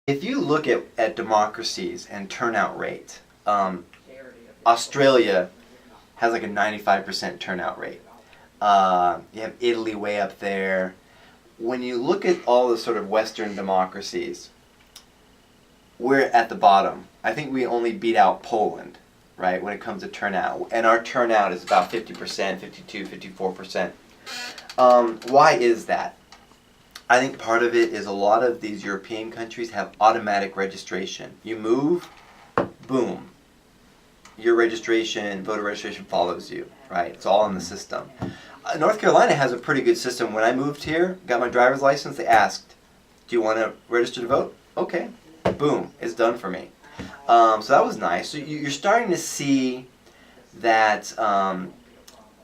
If you look at democracies and turnout rate, Australia has like a 95% turnout rate. You have Italy way up there. When you look at all the sort of Western democracies, we're at the bottom. I think we only beat out Poland, right, when it comes to turnout. And our turnout is about 50%, 52, 54%. Why is that? I think part of it is a lot of these European countries have automatic registration. You move, boom. Your registration, voter registration follows you, right? It's all in the system. North Carolina has a pretty good system. When I moved here, got my driver's license, they asked, do you want to register to vote? Okay. Boom. It's done for me. So that was nice. So you're starting to see that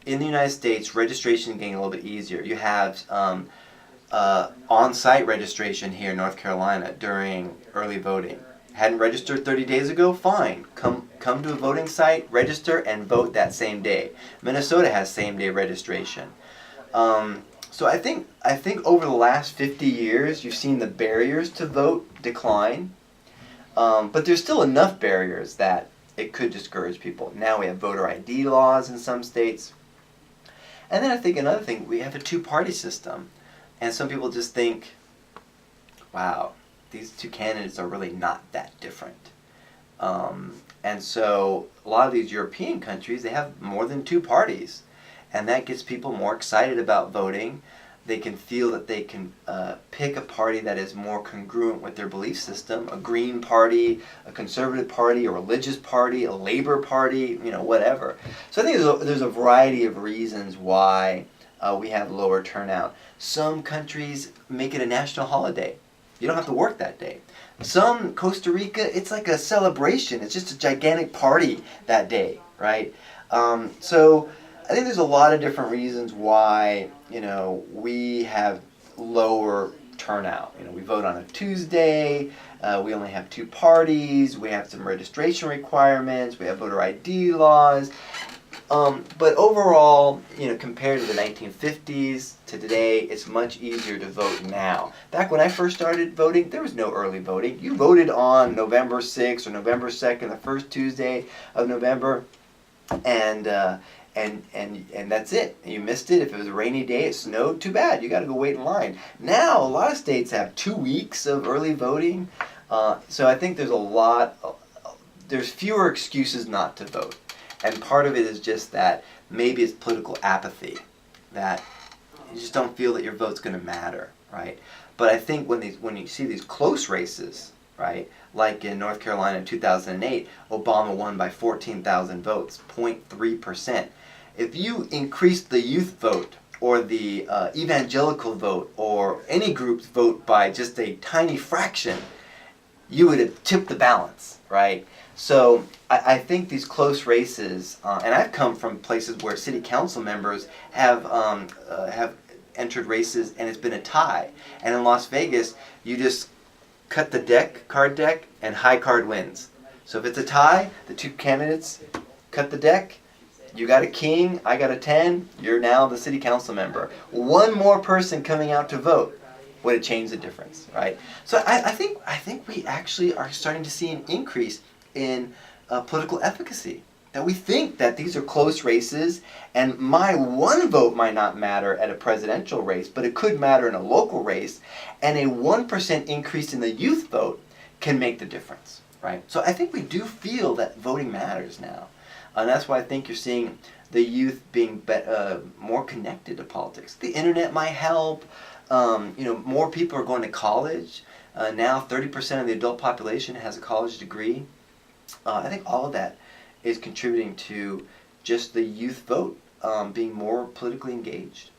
in the United States, registration is getting a little bit easier. You have on-site registration here in North Carolina during early voting. Hadn't registered 30 days ago? Fine. Come to a voting site, register, and vote that same day. Minnesota has same-day registration. So I think over the last 50 years, you've seen the barriers to vote decline. But there's still enough barriers that it could discourage people. Now we have voter ID laws in some states. And then I think another thing, we have a two-party system. And some people just think, wow, these two candidates are really not that different. And so a lot of these European countries, they have more than two parties. And that gets people more excited about voting. They can feel that they can pick a party that is more congruent with their belief system, a Green Party, a Conservative Party, a religious party, a Labor Party, whatever. So I think there's a variety of reasons why we have lower turnout. Some countries make it a national holiday. You don't have to work that day. Some, Costa Rica, it's like a celebration. It's just a gigantic party that day, right? So I think there's a lot of different reasons why, we have lower turnout. We vote on a Tuesday. We only have two parties. We have some registration requirements. We have voter ID laws. But overall, compared to the 1950s to today, it's much easier to vote now. Back when I first started voting, there was no early voting. You voted on November 6th or November 2nd, the first Tuesday of November, and that's it. You missed it. If it was a rainy day, it snowed, too bad. You got to go wait in line. Now, a lot of states have 2 weeks of early voting, so I think there's fewer excuses not to vote. And part of it is just that maybe it's political apathy, that you just don't feel that your vote's going to matter, right? But I think when you see these close races, right, like in North Carolina in 2008, Obama won by 14,000 votes, 0.3%. If you increase the youth vote or the evangelical vote or any group's vote by just a tiny fraction, you would have tipped the balance, right? So I think these close races, and I've come from places where city council members have entered races and it's been a tie. And in Las Vegas, you just cut the card deck, and high card wins. So if it's a tie, the two candidates cut the deck. You got a king, I got a 10, you're now the city council member. One more person coming out to vote would have changed the difference, right? So I think we actually are starting to see an increase in political efficacy. That we think that these are close races, and my one vote might not matter at a presidential race, but it could matter in a local race, and a 1% increase in the youth vote can make the difference, right? So I think we do feel that voting matters now. And that's why I think you're seeing the youth being more connected to politics. The internet might help. More people are going to college. Now 30% of the adult population has a college degree. I think all of that is contributing to just the youth vote being more politically engaged.